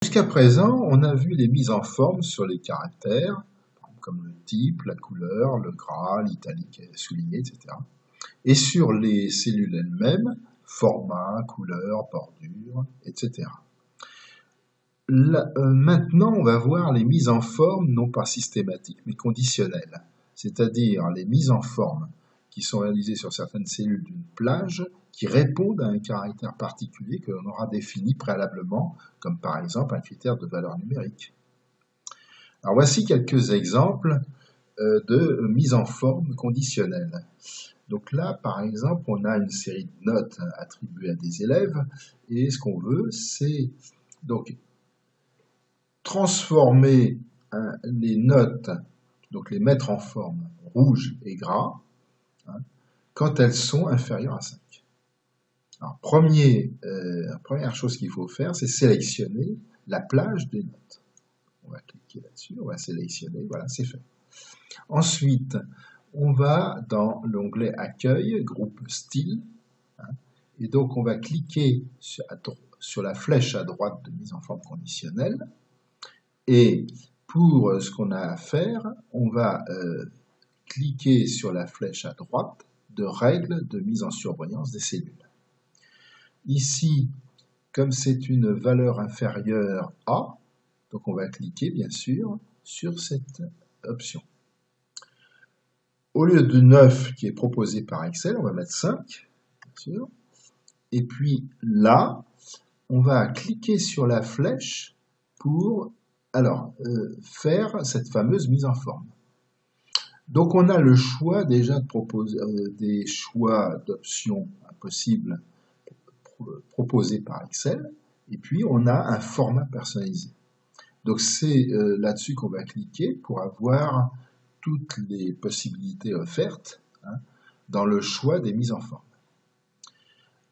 Jusqu'à présent, on a vu les mises en forme sur les caractères, comme le type, la couleur, le gras, l'italique souligné, etc. Et sur les cellules elles-mêmes, format, couleur, bordure, etc. Maintenant, on va voir les mises en forme, non pas systématiques, mais conditionnelles, c'est-à-dire les mises en forme qui sont réalisées sur certaines cellules d'une plage qui répondent à un caractère particulier que l'on aura défini préalablement, comme par exemple un critère de valeur numérique. Alors voici quelques exemples de mise en forme conditionnelle. Donc là, par exemple, on a une série de notes attribuées à des élèves, et ce qu'on veut, c'est donc transformer les notes, donc les mettre en forme rouge et gras, quand elles sont inférieures à 5. Alors, première chose qu'il faut faire, c'est sélectionner la plage des notes. On va cliquer là-dessus, on va sélectionner, voilà, c'est fait. Ensuite, on va dans l'onglet Accueil, groupe Style, et donc on va cliquer sur la flèche à droite de mise en forme conditionnelle, et pour ce qu'on a à faire, on va cliquer sur la flèche à droite de règles de mise en surveillance des cellules. Ici, comme c'est une valeur inférieure à, donc on va cliquer bien sûr sur cette option. Au lieu de 9 qui est proposé par Excel, on va mettre 5, bien sûr. Et puis là, on va cliquer sur la flèche pour faire cette fameuse mise en forme. Donc on a le choix déjà de proposer des choix d'options possibles proposés par Excel, et puis on a un format personnalisé. Donc c'est là-dessus qu'on va cliquer pour avoir toutes les possibilités offertes dans le choix des mises en forme.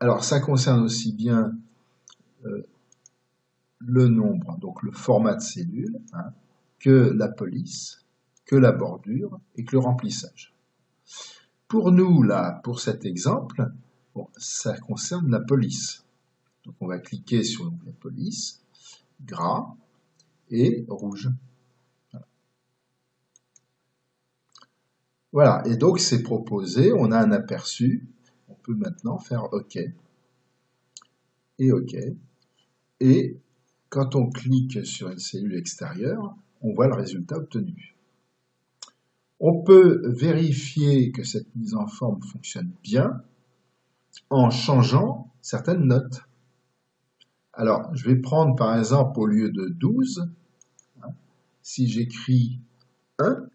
Alors ça concerne aussi bien le nombre, donc le format de cellule, que la police, que la bordure et que le remplissage. Pour nous, là, pour cet exemple, ça concerne la police. Donc on va cliquer sur l'onglet police, gras et rouge. Voilà, et donc c'est proposé, on a un aperçu, on peut maintenant faire OK et OK. Et quand on clique sur une cellule extérieure, on voit le résultat obtenu. On peut vérifier que cette mise en forme fonctionne bien en changeant certaines notes. Alors, je vais prendre par exemple au lieu de 12, si j'écris 1,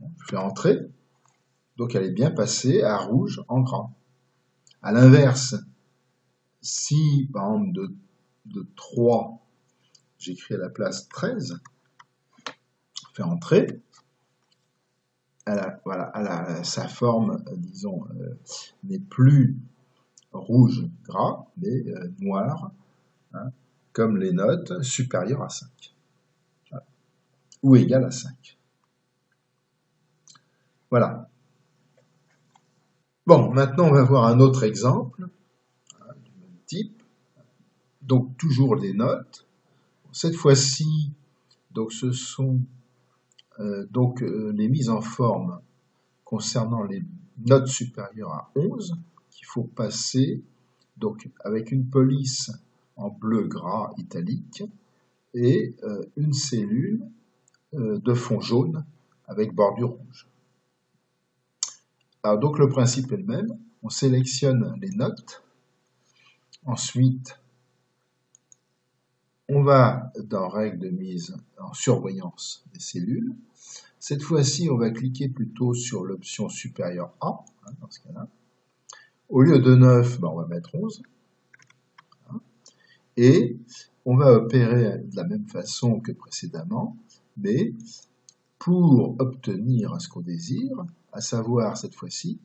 je fais entrer, donc elle est bien passée à rouge en gras. À l'inverse, si par exemple de 3, j'écris à la place 13, je fais entrer, sa forme, disons, n'est plus rouge gras, mais noir, comme les notes supérieures à 5, ou égales à 5. Voilà. Bon, maintenant on va voir un autre exemple du même type. Donc toujours les notes. Cette fois-ci, donc ce sont les mises en forme concernant les notes supérieures à 11 qu'il faut passer donc avec une police en bleu gras italique et une cellule de fond jaune avec bordure rouge. Alors, donc le principe est le même, on sélectionne les notes, ensuite on va dans règles de mise en surveillance des cellules. Cette fois-ci, on va cliquer plutôt sur l'option supérieure A, dans ce cas-là. Au lieu de 9, on va mettre 11. Et on va opérer de la même façon que précédemment, mais pour obtenir ce qu'on désire, à savoir cette fois-ci,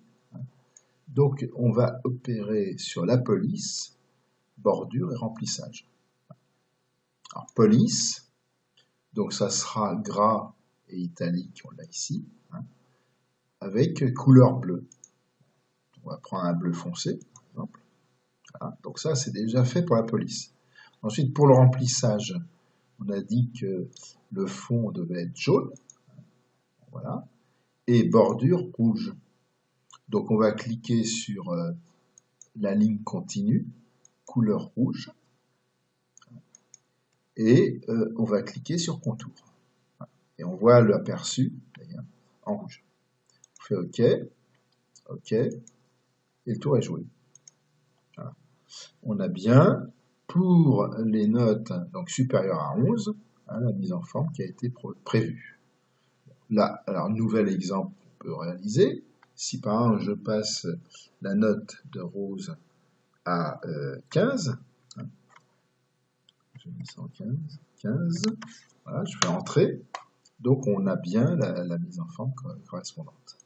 donc on va opérer sur la police, bordure et remplissage. Alors police, donc ça sera gras et italique, on l'a ici, avec couleur bleue. On va prendre un bleu foncé, par exemple. Voilà. Donc ça, c'est déjà fait pour la police. Ensuite, pour le remplissage, on a dit que le fond devait être jaune, voilà, et bordure rouge. Donc on va cliquer sur la ligne continue, couleur rouge, et on va cliquer sur contour. Et on voit l'aperçu en rouge. On fait OK, OK, et le tour est joué. Voilà. On a bien, pour les notes donc supérieures à 11, la mise en forme qui a été prévue. Là, alors, nouvel exemple qu'on peut réaliser. Si par exemple je passe la note de Rose à 15, je mets 115, 15, voilà, je fais entrer, donc on a bien la mise en forme correspondante.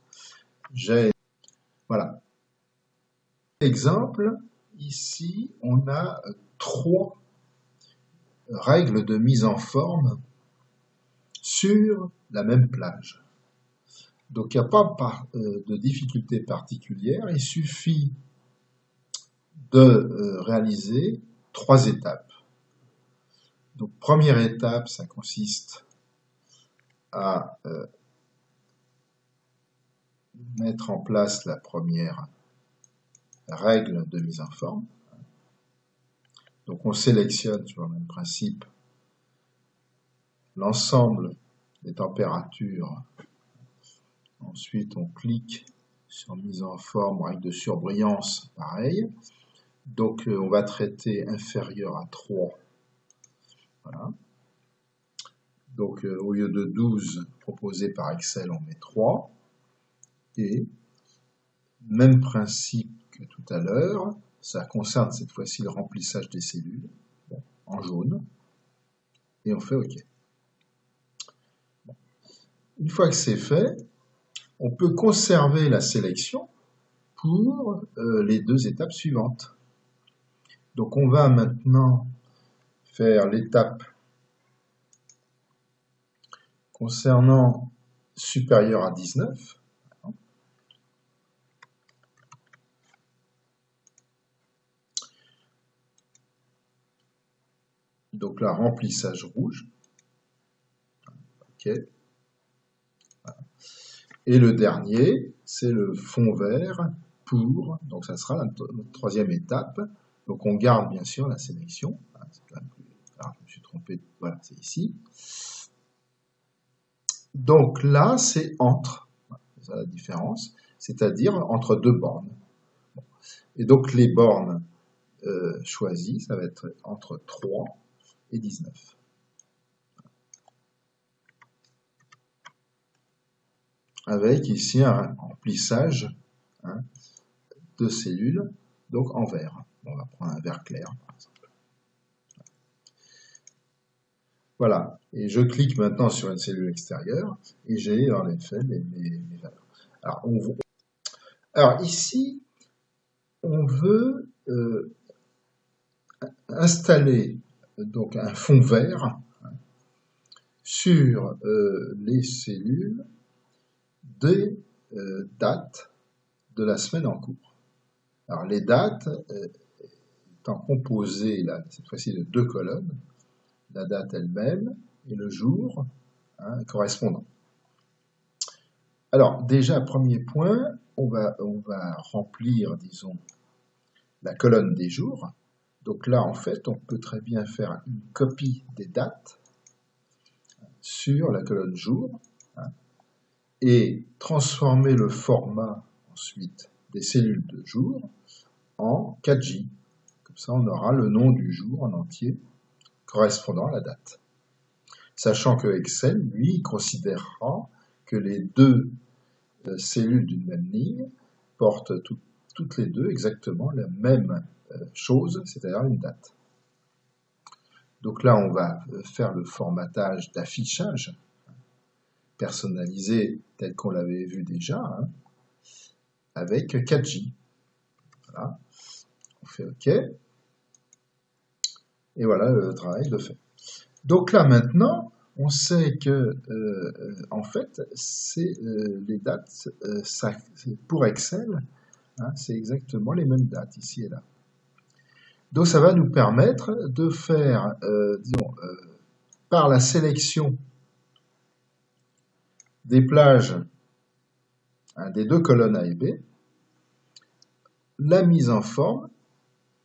Voilà. Exemple, ici on a 3 règles de mise en forme sur la même plage. Donc il n'y a pas de difficulté particulière, il suffit de réaliser 3 étapes. Donc première étape, ça consiste à mettre en place la première règle de mise en forme. Donc on sélectionne sur le même principe l'ensemble des températures. Ensuite on clique sur mise en forme, règle de surbrillance, pareil. Donc on va traiter inférieur à 3. Voilà. Donc au lieu de 12 proposés par Excel, on met 3. Et même principe que tout à l'heure, ça concerne cette fois-ci le remplissage des cellules, bon, en jaune, et on fait OK. Bon. Une fois que c'est fait, on peut conserver la sélection pour les 2 étapes suivantes. Donc on va maintenant faire l'étape concernant supérieur à 19. Donc là, remplissage rouge. OK. Voilà. Et le dernier, c'est le fond vert pour, donc ça sera notre 3e étape. Donc on garde bien sûr la sélection. Alors, je me suis trompé, voilà, c'est ici. Donc là, c'est entre, c'est ça la différence, c'est-à-dire entre 2 bornes. Bon. Et donc les bornes choisies, ça va être entre 3 et 19. Avec ici un remplissage de cellules, donc en vert. On va prendre un vert clair, par exemple. Voilà, et je clique maintenant sur une cellule extérieure, et j'ai en effet mes valeurs. Alors ici, on veut installer donc un fond vert sur les cellules des dates de la semaine en cours. Alors les dates étant composées là, cette fois-ci de 2 colonnes, la date elle-même et le jour correspondant. Alors déjà, premier point, on va remplir, disons, la colonne des jours. Donc là, en fait, on peut très bien faire une copie des dates sur la colonne jour et transformer le format ensuite des cellules de jour en 4J. Comme ça, on aura le nom du jour en entier correspondant à la date. Sachant que Excel, lui, considérera que les 2 cellules d'une même ligne portent toutes les 2 exactement la même chose, c'est-à-dire une date. Donc là, on va faire le formatage d'affichage personnalisé tel qu'on l'avait vu déjà, avec 4J. Voilà. On fait OK. Et voilà le travail de fait. Donc là maintenant, on sait que en fait, c'est les dates, pour Excel, c'est exactement les mêmes dates ici et là. Donc ça va nous permettre de faire, disons, par la sélection des plages des deux colonnes A et B, la mise en forme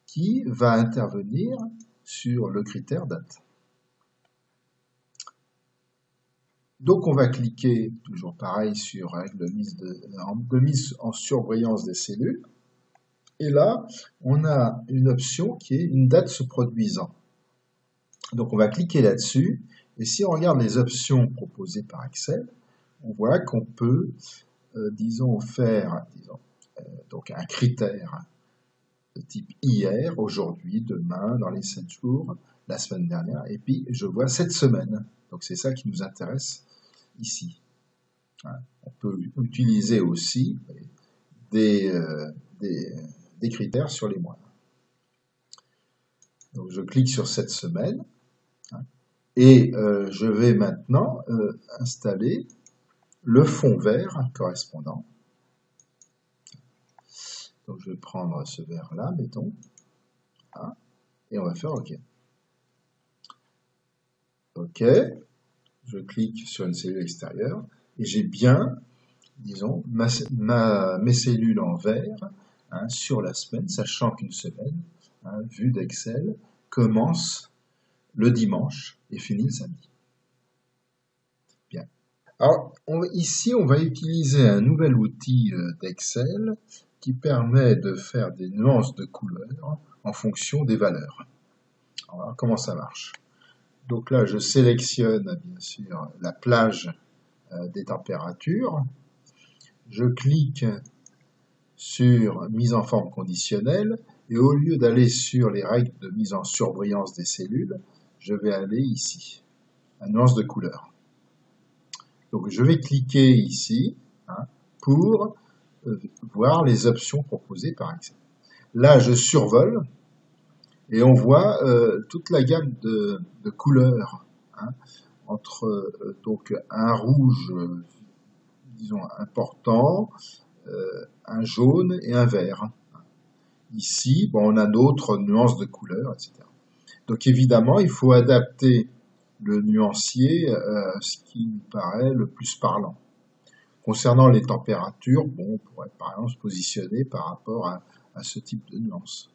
qui va intervenir sur le critère date. Donc on va cliquer, toujours pareil, sur règle de mise en surbrillance des cellules. Et là, on a une option qui est une date se produisant. Donc on va cliquer là-dessus. Et si on regarde les options proposées par Excel, on voit qu'on peut, disons, faire donc un critère de type hier, aujourd'hui, demain, dans les 7 jours, la semaine dernière, et puis je vois cette semaine. Donc c'est ça qui nous intéresse ici. On peut utiliser aussi des critères sur les mois. Donc je clique sur cette semaine et je vais maintenant installer le fond vert correspondant. Donc je vais prendre ce vert là, mettons, et on va faire OK. OK, je clique sur une cellule extérieure et j'ai bien, disons, mes cellules en vert sur la semaine, sachant qu'une semaine, vue d'Excel, commence le dimanche et finit le samedi. Bien. Alors, ici, on va utiliser un nouvel outil d'Excel qui permet de faire des nuances de couleurs en fonction des valeurs. Alors, comment ça marche? Donc là, je sélectionne, bien sûr, la plage des températures. Je clique sur mise en forme conditionnelle et au lieu d'aller sur les règles de mise en surbrillance des cellules, je vais aller ici, à nuance de couleur. Donc je vais cliquer ici pour voir les options proposées par Excel. Là, je survole et on voit toute la gamme de couleurs entre donc un rouge, disons important, un jaune et un vert. Ici, bon, on a d'autres nuances de couleurs, etc. Donc évidemment, il faut adapter le nuancier à ce qui nous paraît le plus parlant. Concernant les températures, bon, on pourrait par exemple se positionner par rapport à ce type de nuance,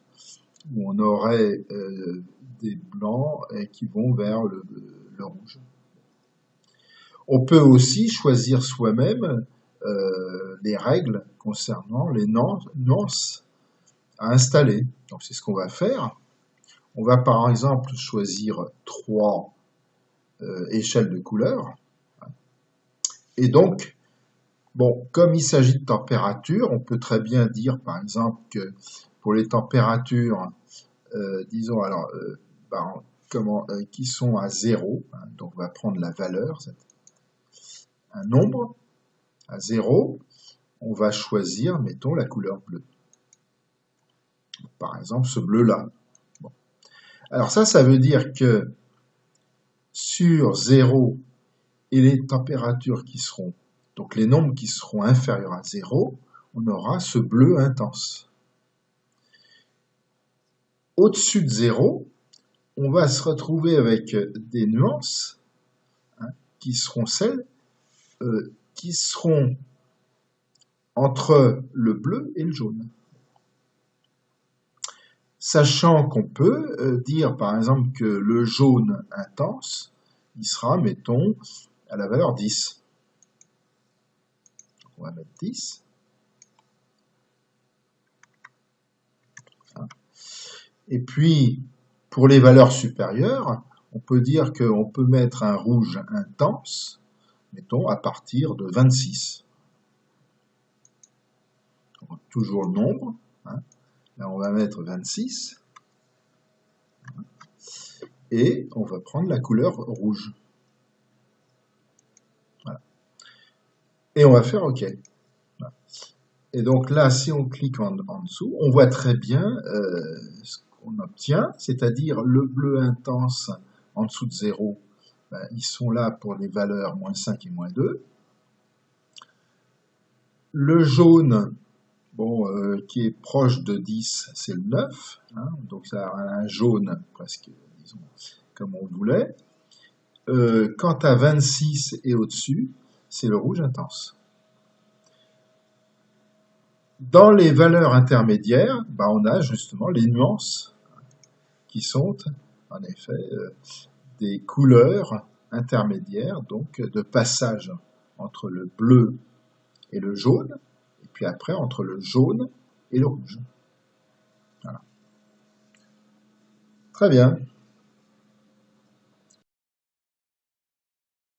où on aurait des blancs qui vont vers le rouge. On peut aussi choisir soi-même les règles concernant les nuances à installer. Donc c'est ce qu'on va faire. On va par exemple choisir 3 échelles de couleurs. Et donc, bon, comme il s'agit de température, on peut très bien dire par exemple que pour les températures, disons alors, qui sont à 0, donc on va prendre la valeur, un nombre à 0, on va choisir, mettons, la couleur bleue. Par exemple, ce bleu-là. Bon. Alors ça veut dire que sur 0 et les températures qui seront, donc les nombres qui seront inférieurs à 0, on aura ce bleu intense. Au-dessus de 0, on va se retrouver avec des nuances qui seront celles qui seront entre le bleu et le jaune. Sachant qu'on peut dire par exemple que le jaune intense, il sera, mettons, à la valeur 10. On va mettre 10. Et puis, pour les valeurs supérieures, on peut dire qu'on peut mettre un rouge intense, mettons, à partir de 26. Donc, toujours le nombre. Là, on va mettre 26. Et on va prendre la couleur rouge. Voilà. Et on va faire OK. Voilà. Et donc là, si on clique en dessous, on voit très bien ce qu'on obtient, c'est-à-dire le bleu intense en dessous de 0, ils sont là pour les valeurs -5 et -2. Le jaune, Bon, qui est proche de 10, c'est le 9, hein, donc ça a un jaune presque, disons, comme on voulait. Quant à 26 et au-dessus, c'est le rouge intense. Dans les valeurs intermédiaires, bah, on a justement les nuances qui sont en effet des couleurs intermédiaires, donc de passage entre le bleu et le jaune, et puis après entre le jaune et le rouge. Voilà. Très bien.